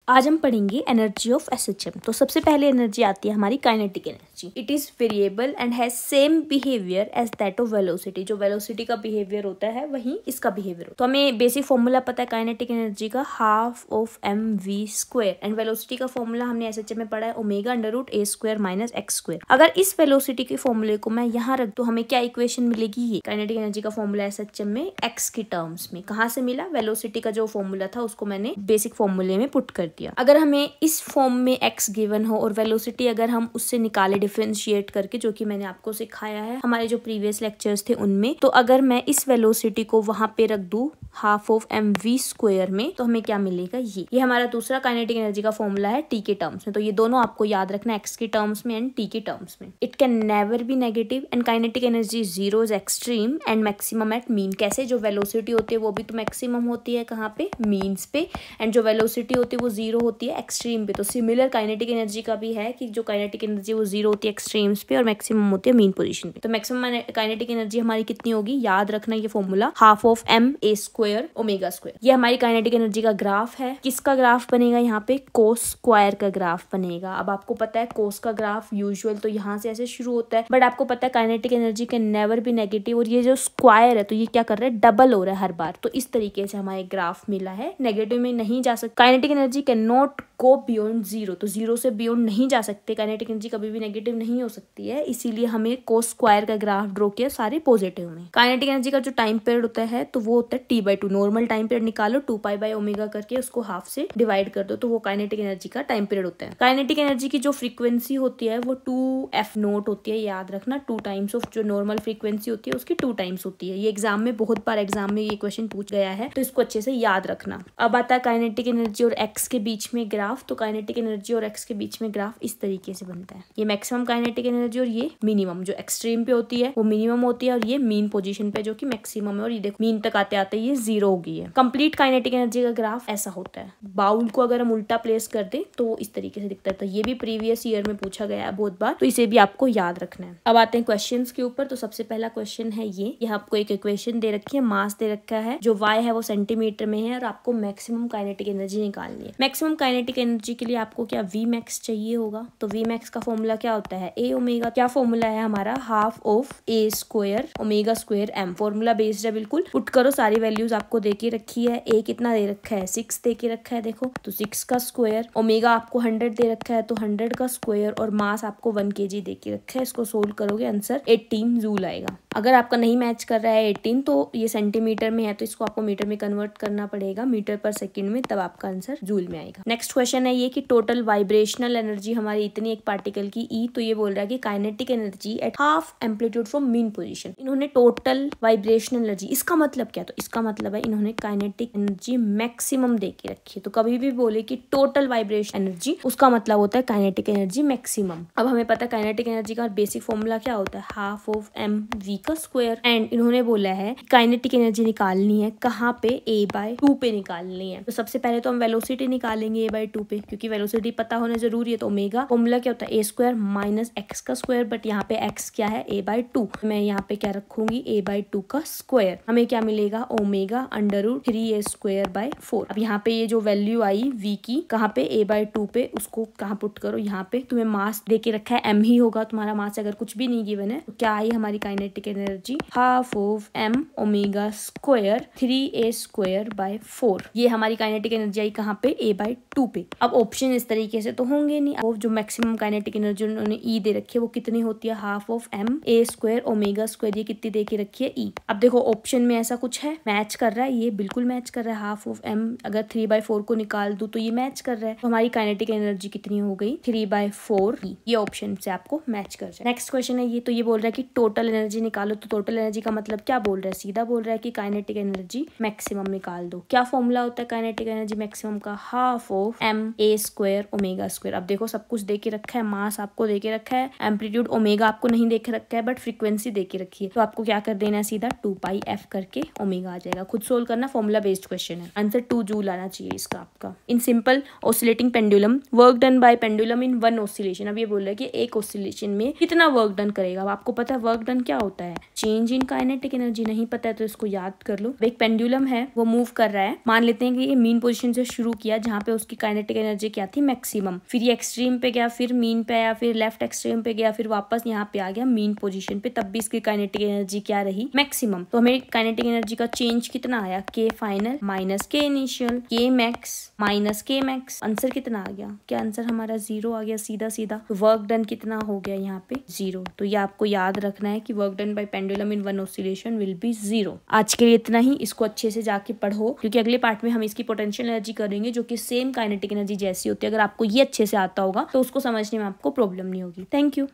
आज हम पढ़ेंगे एनर्जी ऑफ एसएचएम। तो सबसे पहले एनर्जी आती है हमारी kinetic energy. It is variable and has same behaviour as that of velocity. जो वेलोसिटी का बिहेवियर होता है वही इसका बिहेवियर होता है। तो हमें बेसिक फॉर्मूला पता है काइनेटिक एनर्जी का, half of m v square, and velocity का फॉर्मूला हमने एसएचएम में पढ़ा है omega under root a square minus x square. अगर इस वेलोसिटी के फॉर्मूले को मैं यहाँ रख दूं, हमें क्या इक्वेशन मिलेगी? ये काइनेटिक एनर्जी का फॉर्मूला एसएचएम में एक्स की टर्म्स में। कहाँ से मिला? वेलोसिटी का जो फॉर्मूला था उसको मैंने बेसिक फॉर्मूले में पुट कर दिया। अगर हमें इस फॉर्म में x गिवन हो और वेलोसिटी अगर हम उससे निकाले डिफरेंशिएट करके, जो कि मैंने आपको सिखाया है हमारे जो प्रीवियस लेक्चर्स थे उनमें, तो अगर मैं इस वेलोसिटी को वहां पे रख दूं half of m v square में, तो हमें क्या मिलेगा? ये हमारा दूसरा काइनेटिक एनर्जी का फॉर्मूला है टी के टर्म्स में। तो ये दोनों आपको याद रखना, एक्स के टर्म्स में एंड टी के टर्म्स में। It can never be negative and kinetic energy zero is extreme and maximum at mean. कैसे? जो वेलोसिटी होती है वो भी तो मैक्सिमम होती है कहाँ पे? मीन्स पे, एंड जो वेलोसिटी होती है वो जीरो होती है एक्सट्रीम पे। तो सिमिलर काइनेटिक एनर्जी का भी है कि जो काइनेटिक एनर्जी वो जीरो होती है एक्सट्रीम्स पे और मैक्सिमम होती है मीन पोजीशन पे। तो मैक्सिमम काइनेटिक एनर्जी हमारी कितनी होगी? याद रखना ये formula, half of m a square omega square. ये हमारी काइनेटिक एनर्जी का ग्राफ है। किसका ग्राफ बनेगा? यहाँ पे कोस स्क्वायर का ग्राफ बनेगा। अब आपको पता है कोस का ग्राफ यूजुअल तो यहाँ से ऐसे शुरू होता है, बट आपको पता है kinetic energy can never be negative, और ये जो स्क्वायर है तो ये क्या कर रहा है? डबल हो रहा है हर बार। तो इस तरीके से हमारे ग्राफ मिला है, नेगेटिव में नहीं जा सकता। Kinetic energy can not go beyond zero, तो जीरो से बियॉन्ड नहीं जा सकते। काइनेटिक एनर्जी कभी भी नेगेटिव नहीं हो सकती है, इसीलिए हमें कोस स्क्वायर का ग्राफ ड्रॉ किया सारे पॉजिटिव में। काइनेटिक एनर्जी का जो टाइम पीरियड होता है तो वो होता है t/2। नॉर्मल टाइम पीरियड निकालो 2π/ω करके उसको हाफ से डिवाइड कर दो, तो वो काइनेटिक एनर्जी का टाइम पीरियड होता है। काइनेटिक एनर्जी की जो फ्रीक्वेंसी होती है वो 2f0 होती है, याद रखना। 2 टाइम्स ऑफ जो नॉर्मल फ्रीक्वेंसी होती है उसकी 2 टाइम्स होती है। ये एग्जाम में बहुत बार एग्जाम में ये क्वेश्चन पूछ गया है, तो इसको अच्छे से याद रखना। अब आता है काइनेटिक एनर्जी और एक्स के बीच में ग्राफ। तो काइनेटिक एनर्जी और एक्स के बीच में ग्राफ इस तरीके से बनता है। ये मैक्सिमम काइनेटिक एनर्जी और ये मिनिमम, जो एक्सट्रीम पे होती है वो मिनिमम होती है, और ये मीन पोजीशन पे जो कि मैक्सिमम है। और ये देखो मीन तक आते आते ये जीरो हो गई है। कंप्लीट काइनेटिक एनर्जी का ग्राफ ऐसा होता है। बाउल को अगर हम उल्टा प्लेस कर दे तो इस तरीके से दिखता है। तो ये भी प्रीवियस ईयर में पूछा गया है बहुत बार, तो इसे भी आपको याद रखना है। अब आते हैं क्वेश्चंस के ऊपर। तो सबसे पहला क्वेश्चन है ये आपको एक इक्वेशन दे रखी है, मास दे रखा है, जो y है वो सेंटीमीटर में है, और आपको मैक्सिमम काइनेटिक एनर्जी निकालनी है। मैक्सिमम काइनेटिक एनर्जी के लिए आपको क्या वी मैक्स चाहिए होगा? तो वी मैक्स का फॉर्मूला क्या होता है? ए ओमेगा। क्या फॉर्मूला है हमारा? Half of a square omega square m. Formula based है बिल्कुल। पुट करो, सारी वैल्यूज आपको दे के रखी है। ए कितना दे रखा है? 6 दे के रखा है, देखो। तो 6 का स्क्वायर, ओमेगा आपको 100 दे रखा है तो 100 का स्क्वायर, और मास आपको 1 kg दे के रखा है। इसको सोल्व करोगे आंसर 18 जूल आएगा। अगर आपका नहीं मैच कर रहा है 18, तो ये सेंटीमीटर में है तो इसको आपको मीटर में कन्वर्ट करना पड़ेगा, मीटर पर सेकंड में, तब आपका आंसर जूल में आएगा। नेक्स्ट क्वेश्चन है ये कि टोटल वाइब्रेशनल एनर्जी हमारी इतनी एक पार्टिकल की ई। तो ये बोल रहा है कि kinetic energy at half amplitude from mean position. इन्होंने टोटल वाइब्रेशनल एनर्जी, इसका मतलब क्या? तो इसका मतलब है इन्होंने काइनेटिक एनर्जी मैक्सिमम दे के रखी है। तो कभी भी बोले कि टोटल वाइब्रेशन एनर्जी, उसका मतलब होता है काइनेटिक एनर्जी मैक्सिमम। अब हमें पता है काइनेटिक एनर्जी का बेसिक फॉर्मूला क्या होता है? हाफ ऑफ एम वी का स्क्वायर। एंड इन्होंने बोला है काइनेटिक एनर्जी निकालनी है कहाँ पे? a/2 पे निकालनी है। तो सबसे पहले तो हम वेलोसिटी निकालेंगे a/2 पे, क्योंकि वेलोसिटी पता होना जरूरी है। तो ओमेगा फॉर्मूला क्या होता है? ए स्क्वायर माइनस एक्स का स्क्वायर, बट यहाँ पे एक्स क्या है? a/2। मैं यहाँ पे क्या रखूंगी? a/2 का स्क्वायर। हमें क्या मिलेगा? Omega under root 3a square by 4। अब यहाँ पे ये जो वैल्यू आई v की, कहाँ पे? a/2 पे, उसको कहाँ पुट करो? यहाँ पे। तुम्हें मास दे के रखा है m ही होगा तुम्हारा मास, अगर कुछ भी नहीं गिवन है। तो क्या आई हमारी kinetic energy? Half of m omega square 3a square by 4। ये हमारी काइनेटिक एनर्जी आई कहाँ पे? a/2 पे। अब ऑप्शन इस तरीके से तो होंगे नहीं। वो जो मैक्सिमम काइनेटिक एनर्जी उन्होंने ई दे रखी है वो कितनी होती है? Half of m a square omega square. ये कितनी दे के रखी है? ई। अब देखो ऑप्शन में ऐसा कुछ है, मैच कर रहा है, ये बिल्कुल मैच कर रहा है। हाफ ऑफ m अगर 3/4 को निकाल दूं तो ये मैच कर रहा है। तो हमारी काइनेटिक एनर्जी कितनी हो गई? 3/4 ई। ये ऑप्शन से आपको मैच कर जाए। नेक्स्ट क्वेश्चन है ये। तो ये बोल रहा है कि टोटल एनर्जी निकालो। तो टोटल एनर्जी का मतलब क्या बोल रहा है? सीधा बोल रहा है कि काइनेटिक एनर्जी मैक्सिमम निकाल दो। क्या फॉर्मूला होता है काइनेटिक एनर्जी मैक्सिमम का? Half of m a square omega square. अब देखो सब कुछ दे के रखा है, मास आपको दे के रखा है, एम्पलीट्यूड ओमेगा आपको नहीं दे के रखा है, बट फ्रीक्वेंसी दे के रखी है। तो आपको क्या कर देना है? सीधा 2πf करके ओमेगा आ जाएगा। खुद सोल्व करना, फॉर्मूला बेस्ड क्वेश्चन है। आंसर 2 जूल आना चाहिए इसका आपका। In simple oscillating pendulum, work done by pendulum in 1 oscillation. अब ये बोल रहा है कि एक ऑसिलेशन में कितना वर्क डन करेगा। अब आपको पता है वर्क डन क्या होता है? Change in kinetic energy. नहीं पता है तो इसको याद कर लो। एक पेंडुलम है वो मूव कर रहा है, मान लेते हैं कि ये मीन पोजीशन से शुरू किया जहाँ यहाँ पे उसकी काइनेटिक एनर्जी क्या थी, मैक्सिमम। फिर ये एक्सट्रीम पे गया, फिर मीन पे आया, फिर लेफ्ट एक्सट्रीम पे गया, फिर वापस यहाँ पे आ गया मीन पोजीशन पे, तब भी इसकी काइनेटिक एनर्जी क्या रही, मैक्सिमम। तो हमें काइनेटिक एनर्जी का चेंज कितना आया, के फाइनल माइनस के इनिशियल, के मैक्स माइनस के मैक्स। आंसर कितना आ गया, क्या आंसर हमारा 0 आ गया सीधा सीधा। वर्क डन कितना हो गया यहाँ पे 0। तो ये आपको याद रखना है कि work done by pendulum in one oscillation will be 0। आज के लिए इतना ही, इसको अच्छे से जाके पढ़ो क्योंकि अगले पार्ट में हम इसकी पोटेंशियल एनर्जी करेंगे जो कि सेम काइनेटिक एनर्जी जैसी होती है। अगर आपको ये अच्छे से आता होगा तो उसको समझने में आपको प्रॉब्लम नहीं होगी। Thank you.